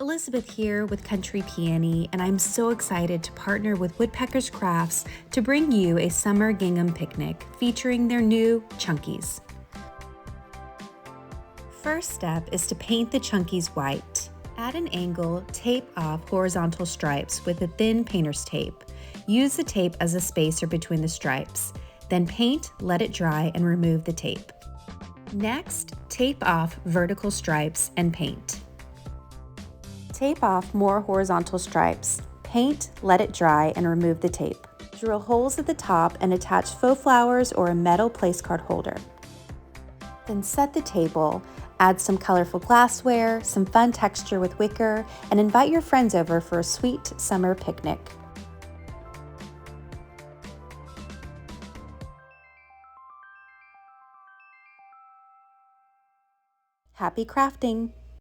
Elizabeth here with Country Peony, and I'm so excited to partner with Woodpeckers Crafts to bring you a Summer Gingham Picnic featuring their new Chunkies. First step is to paint the Chunkies white. At an angle, tape off horizontal stripes with a thin painter's tape. Use the tape as a spacer between the stripes. Then paint, let it dry, and remove the tape. Next, tape off vertical stripes and paint. Tape off more horizontal stripes. Paint, let it dry, and remove the tape. Drill holes at the top and attach faux flowers or a metal place card holder. Then set the table, add some colorful glassware, some fun texture with wicker, and invite your friends over for a sweet summer picnic. Happy crafting!